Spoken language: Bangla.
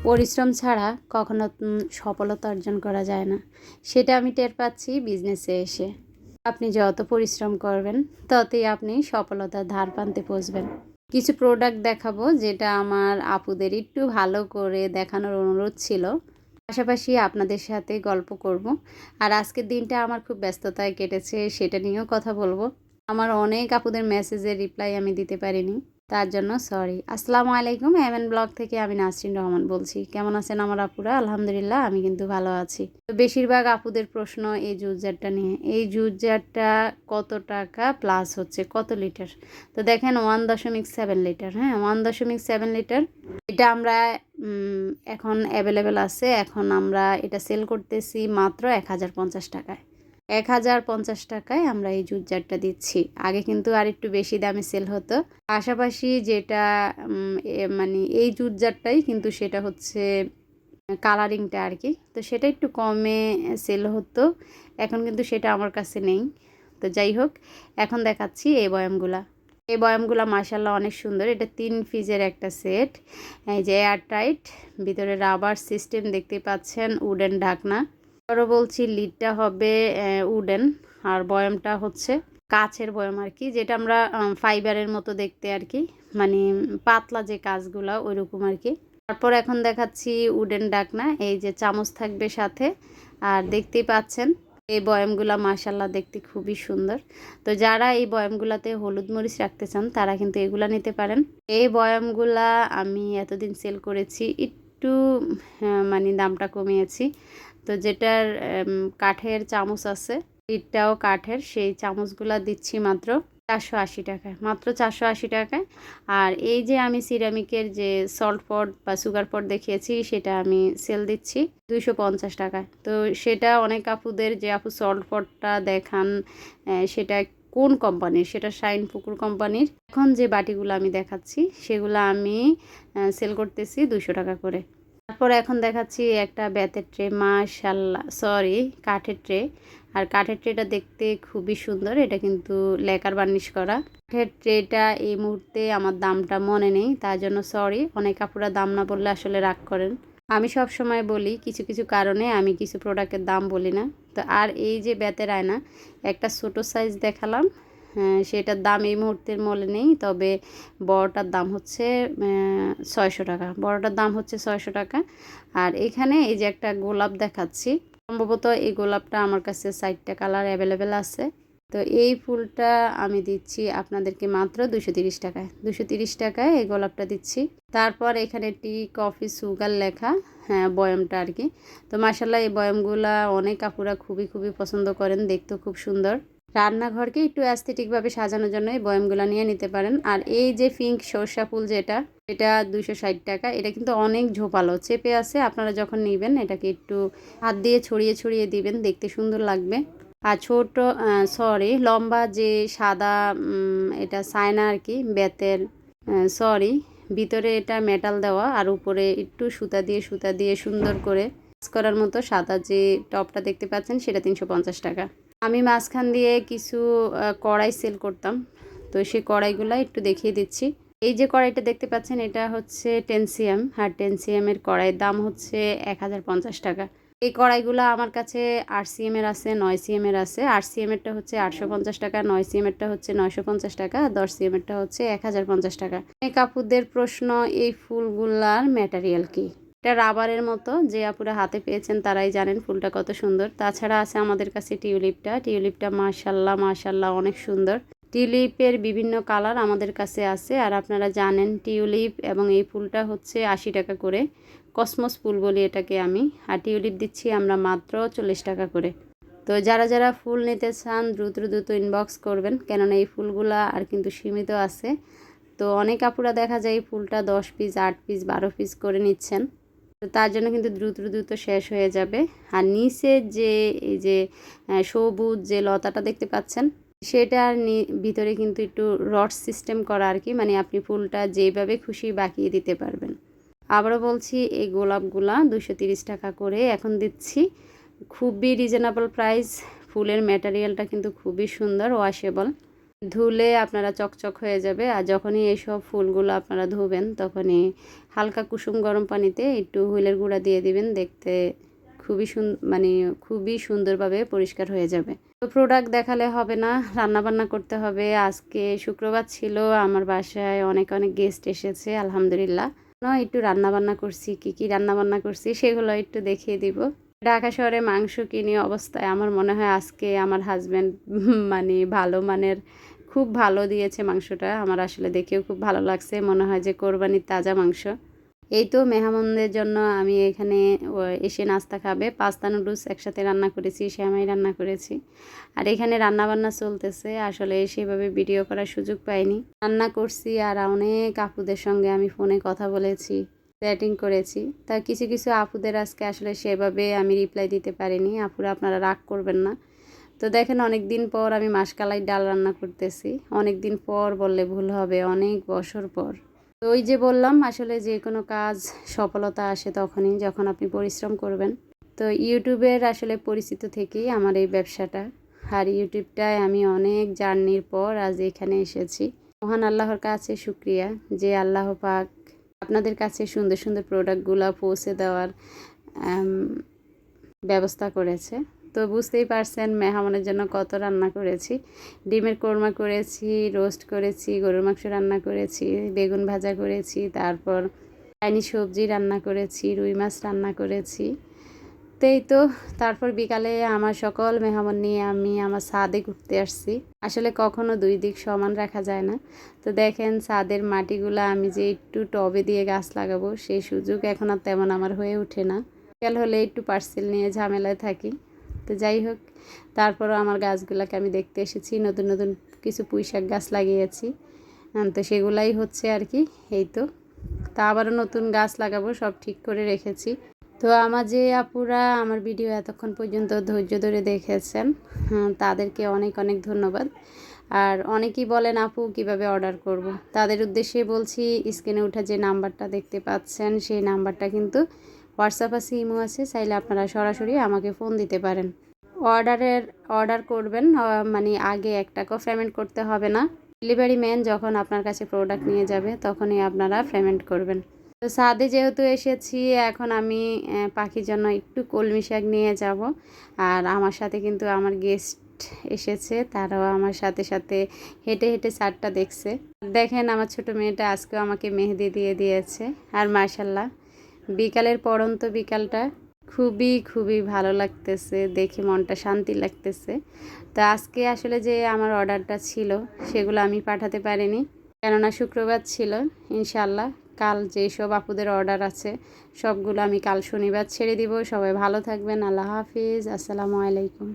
পরিশ্রম ছাড়া কখনো সফলতা অর্জন করা যায় না। সেটা আমি টের পাচ্ছি বিজনেসে এসে। আপনি যত পরিশ্রম করবেন ততই আপনি সফলতার ধারপ্রান্তে পৌঁছবেন। কিছু প্রোডাক্ট দেখাবো যেটা আমার আপুদের একটু ভালো করে দেখানোর অনুরোধ ছিল। পাশাপাশি আপনাদের সাথে গল্প করব। আর আজকের দিনটা আমার খুব ব্যস্ততায় কেটেছে, সেটা নিয়েও কথা বলবো। আমার অনেক আপুদের মেসেজের রিপ্লাই আমি দিতে পারিনি, তার জন্য সরি। আসসালামু আলাইকুম, এমএন ব্লগ থেকে আমি নাসরিন রহমান বলছি। কেমন আছেন আমার আপুরা? আলহামদুলিল্লাহ আমি কিন্তু ভালো আছি। তো বেশিরভাগ আপুদের প্রশ্ন এই জুস জারটা নিয়ে। এই জুস জারটা কত টাকা প্লাস হচ্ছে কত লিটার? তো দেখেন 1.7 লিটার। হ্যাঁ, 1.7 লিটার। এটা আমরা এখন অ্যাভেলেবেল আছে। এখন আমরা এটা সেল করতেছি মাত্র 1050 টাকায়। 1050 টাকায় আমরা এই জুস জারটা দিচ্ছি। আগে কিন্তু আর একটু বেশি দামে সেল হতো। পাশাপাশি যেটা মানে এই জুস জারটাই কিন্তু সেটা হচ্ছে কালারিংটা আর কি, তো সেটা একটু কমে সেল হতো। এখন কিন্তু সেটা আমার কাছে নেই। তো যাই হোক, এখন দেখাচ্ছি এই বয়ামগুলা। এই বয়ামগুলা মাশাআল্লাহ অনেক সুন্দর। এটা 3 পিসের একটা সেট। এই যে এয়ার টাইট, ভিতরে রাবার সিস্টেম দেখতে পাচ্ছেন, উডেন ঢাকনা। আরও বলছি লিডটা হবে উডেন, আর বয়ামটা হচ্ছে কাচের বয়াম আর কি, যেটা আমরা ফাইবারের মতো দেখতে আর কি, মানে পাতলা যে কাজগুলা ওইরকম আর কি। তারপর এখন দেখাচ্ছি উডেন ঢাকনা। এই যে চামচ থাকবে সাথে। আর দেখতেই পাচ্ছেন এই বয়ামগুলা মাশাআল্লাহ দেখতে খুবই সুন্দর। তো যারা এই বয়ামগুলাতে হলুদ মরিচ রাখতে চান তারা কিন্তু এগুলা নিতে পারেন। এই বয়ামগুলা আমি এতদিন সেল করেছি, একটু মানে দামটা কমিয়েছি। তো যেটার কাঠের চামচ আছে, লিডটাও কাঠের, সেই চামচগুলা দিচ্ছি মাত্র 480 টাকায়, মাত্র 480 টাকায়। আর এই যে আমি সিরামিকের যে সল্ট পট বা সুগার পট দেখিয়েছি সেটা আমি সেল দিচ্ছি 250 টাকায়। তো সেটা অনেক আপুদের, যে আপু সল্ট পটটা দেখান সেটা কোন কোম্পানির, সেটা শাইন পুকুর কোম্পানির। এখন যে বাটিগুলো আমি দেখাচ্ছি সেগুলো আমি সেল করতেছি 200 টাকা করে। তারপর এখন দেখাচ্ছি একটা বেতের ট্রে, মাশাআল্লাহ সরি কাঠের ট্রে। আর কাঠের ট্রেটা দেখতে খুবই সুন্দর। এটা কিন্তু লেকার বার্নিশ করা। কাঠের ট্রেটা এই মুহূর্তে আমার দামটা মনে নেই, তার জন্য সরি। অনেক আপুরা দাম না বললে আসলে রাগ করেন। আমি সব সময় বলি কিছু কিছু কারণে আমি কিছু প্রোডাক্টের দাম বলি না। তো আর এই যে বেতের আয়না, একটা ছোট সাইজ দেখালাম, সেটার দাম এই মুহূর্তের মনে নেই, তবে বড়টার দাম হচ্ছে 600 টাকা। বড়টার দাম হচ্ছে 600 টাকা। আর এখানে এই যে একটা গোলাপ দেখাচ্ছি, সম্ভবত এই গোলাপটা আমার কাছে 4টা কালার অ্যাভেলেবেল আছে। তো এই ফুলটা আমি দিচ্ছি আপনাদেরকে মাত্র 230 টাকায়। 230 টাকায় এই গোলাপটা দিচ্ছি। তারপর এখানে টি কফি সুগার লেখা, হ্যাঁ বয়ামটা আর কি। তো মাশাআল্লাহ এই বয়ামগুলা অনেক আপুরা খুবই খুবই পছন্দ করেন, দেখতেও খুব সুন্দর। রান্নাঘরকে একটু অ্যাস্থেটিকভাবে সাজানোর জন্য এই বয়ামগুলো নিয়ে নিতে পারেন। আর এই যে পিঙ্ক সরষা ফুল যেটা, এটা 260 টাকা। এটা কিন্তু অনেক ঝোপালো, চেপে আছে। আপনারা যখন নেবেন এটাকে একটু হাত দিয়ে ছড়িয়ে ছড়িয়ে দিবেন, দেখতে সুন্দর লাগবে। আর ছোট সরি লম্বা যে সাদা এটা সায়না আর কি, বেতের, সরি ভিতরে এটা মেটাল দেওয়া, আর উপরে একটু সুতা দিয়ে সুন্দর করে করার মতো সাদা যে টপটা দেখতে পাচ্ছেন সেটা 350 টাকা। আমি মাঝখান দিয়ে কিছু কড়াই সেল করতাম, তো সেই কড়াইগুলো একটু দেখিয়ে দিচ্ছি। এই যে কড়াইটা দেখতে পাচ্ছেন এটা হচ্ছে টেনসিয়াম। আর টেনসিয়ামের কড়াইয়ের দাম হচ্ছে 1050 টাকা। এই কড়াইগুলো আমার কাছে 8cm এর আছে, 9cm এর আছে। 8cm এরটা হচ্ছে 850 টাকা, 9cm এরটা হচ্ছে 950 টাকা, 10cm এরটা হচ্ছে 1050 টাকা। এই কাপুরদের প্রশ্ন, এই ফুলগুলার ম্যাটেরিয়াল কি? এটা রাবারের মতো, যে আপুরা হাতে পেয়েছেন তারাই জানেন ফুলটা কত সুন্দর। তাছাড়া আছে আমাদের কাছে টিউলিপটা। টিউলিপটা মাশাআল্লাহ মাশাআল্লাহ অনেক সুন্দর। টিউলিপের বিভিন্ন কালার আমাদের কাছে আছে। আর আপনারা জানেন টিউলিপ এবং এই ফুলটা হচ্ছে 80 টাকা করে। কসমস ফুল বলি এটাকে আমি। আর টিউলিপ দিচ্ছি আমরা মাত্র 40 টাকা করে। তো যারা যারা ফুল নিতে চান দ্রুত দ্রুত ইনবক্স করবেন, কেননা এই ফুলগুলা আর কিন্তু সীমিত আছে। তো অনেক আপুরা দেখা যায় এই ফুলটা 10 পিস 8 পিস 12 পিস করে নিচ্ছেন, তো তার জন্য কিন্তু দ্রুত দ্রুত শেষ হয়ে যাবে। আর নিচে যে এই যে সবুজ যে লতাটা দেখতে পাচ্ছেন, সেটার ভিতরে কিন্তু একটু রড সিস্টেম করা আর কি, মানে আপনি ফুলটা যেভাবে খুশি বাঁকিয়ে দিতে পারবেন। আবারও বলছি এই গোলাপগুলা 230 টাকা করে এখন দিচ্ছি, খুবই রিজনেবল প্রাইস। ফুলের ম্যাটেরিয়ালটা কিন্তু খুবই সুন্দর, ওয়াশেবল। ধুলে আপনারা চকচক হয়ে যাবে। আর যখনই এইসব ফুলগুলো আপনারা ধুবেন তখনই হালকা কুসুম গরম পানিতে একটু হুইলের গুঁড়া দিয়ে দিবেন, দেখতে মানে খুবই সুন্দরভাবে পরিষ্কার হয়ে যাবে। তো প্রোডাক্ট দেখালে হবে না, রান্নাবান্না করতে হবে। আজকে শুক্রবার ছিল, আমার বাসায় অনেক অনেক গেস্ট এসেছে আলহামদুলিল্লাহ। একটু রান্নাবান্না করছি, কি রান্নাবান্না করছি সেগুলো একটু দেখিয়ে দিব। ঢাকা শহরে মাংস কিনে অবস্থায় আমার মনে হয় আজকে আমার হাজব্যান্ড মানে ভালো মানের খুব ভালো দিয়েছে মাংসটা। আমার আসলে দেখেও খুব ভালো লাগছে, মনে হয় যে কোরবানির তাজা মাংস। এই তো মেহমানদের জন্য আমি এখানে এসে নাস্তা খাবে, পাস্তা নুডলস একসাথে রান্না করেছি, সেমাই রান্না করেছি। আর এখানে রান্নাবান্না চলতেছে, আসলে সেভাবে ভিডিও করার সুযোগ পাইনি। রান্না করছি আর অনেক আপুদের সঙ্গে আমি ফোনে কথা বলেছি, চ্যাটিং করেছি। তা কিছু কিছু আপুদের আজকে আসলে সেভাবে আমি রিপ্লাই দিতে পারিনি। আপুরা আপনারা রাগ করবেন না। তো দেখেন অনেক দিন পর আমি মাসকালাই ডাল রান্না করতেছি। অনেক দিন পর বললে ভুল হবে, অনেক বছর পর। তো ওই যে বললাম আসলে যে কোনো কাজ সফলতা আসে তখনই যখন আপনি পরিশ্রম করবেন। তো ইউটিউবের আসলে পরিচিত থেকেই আমার এই ব্যবসাটা। আর ইউটিউবটায় আমি অনেক জার্নির পর আজ এখানে এসেছি। মহান আল্লাহর কাছে শুক্রিয়া যে আল্লাহ পাক আপনাদের কাছে সুন্দর সুন্দর প্রোডাক্টগুলো পৌঁছে দেওয়ার ব্যবস্থা করেছে। তো বুঝতেই পারছেন মেহমানের জন্য কত রান্না করেছি। ডিমের কোরমা করেছি, রোস্ট করেছি, গরুর মাংস রান্না করেছি, বেগুন ভাজা করেছি, তারপর চাইনিজ সবজি রান্না করেছি, রুই মাছ রান্না করেছি। তো এই তো তারপর বিকালে আমার সকল মেহমান নিয়ে আমি আমার ছাদে ঘুরতে আসছি। আসলে কখনো দুই দিক সমান রাখা যায় না। তো দেখেন ছাদের মাটিগুলো আমি যে একটু টবে দিয়ে গাছ লাগাবো সেই সুযোগ এখন আর তেমন আমার হয়ে ওঠে না। বিকাল হলে একটু পার্সেল নিয়ে ঝামেলায় থাকি। তো যাই হোক, তারপরও আমার গাছগুলোকে আমি দেখতে এসেছি। নতুন নতুন কিছু পুঁইশাক গাছ লাগিয়েছি, তো সেগুলাই হচ্ছে আর কি। এই তো তা আবারও নতুন গাছ লাগাবো, সব ঠিক করে রেখেছি। তো আমার যে আপুরা আমার ভিডিও এতক্ষণ পর্যন্ত ধৈর্য ধরে দেখেছেন, তাদেরকে অনেক অনেক ধন্যবাদ। আর অনেকেই বলেন আপু কিভাবে অর্ডার করব। তাদের উদ্দেশ্যে বলছি, স্ক্রিনে ওঠা যে নাম্বারটা দেখতে পাচ্ছেন সেই নাম্বারটা কিন্তু হোয়াটসঅ্যাপ আছে, ইমো আছে, চাইলে আপনারা সরাসরি আমাকে ফোন দিতে পারেন। অর্ডার করবেন, মানে আগে 1 টাকাও পেমেন্ট করতে হবে না। ডেলিভারি ম্যান যখন আপনার কাছে প্রোডাক্ট নিয়ে যাবে তখনই আপনারা পেমেন্ট করবেন। তো ছাদে যেহেতু এসেছি, এখন আমি পাখির জন্য একটু কলমি শাক নিয়ে যাব। আর আমার সাথে কিন্তু আমার গেস্ট এসেছে, তারাও আমার সাথে সাথে হেঁটে হেঁটে ছাদটা দেখছে। দেখেন আমার ছোট মেয়েটা আজকেও আমাকে মেহেদি দিয়ে দিয়েছে। আর মাশাল্লাহ বিকালের পড়ন্ত বিকালটা খুবই খুবই ভালো লাগতেছে, দেখে মনটা শান্তি লাগতেছে। তো আজকে আসলে যে আমার অর্ডারটা ছিল সেগুলো আমি পাঠাতে পারিনি, কেননা শুক্রবার ছিল। ইনশাল্লাহ কাল যেসব আপুদের অর্ডার আছে সবগুলো আমি কাল শনিবার ছেড়ে দিব। সবাই ভালো থাকবেন। আল্লাহ হাফিজ, আসসালামু আলাইকুম।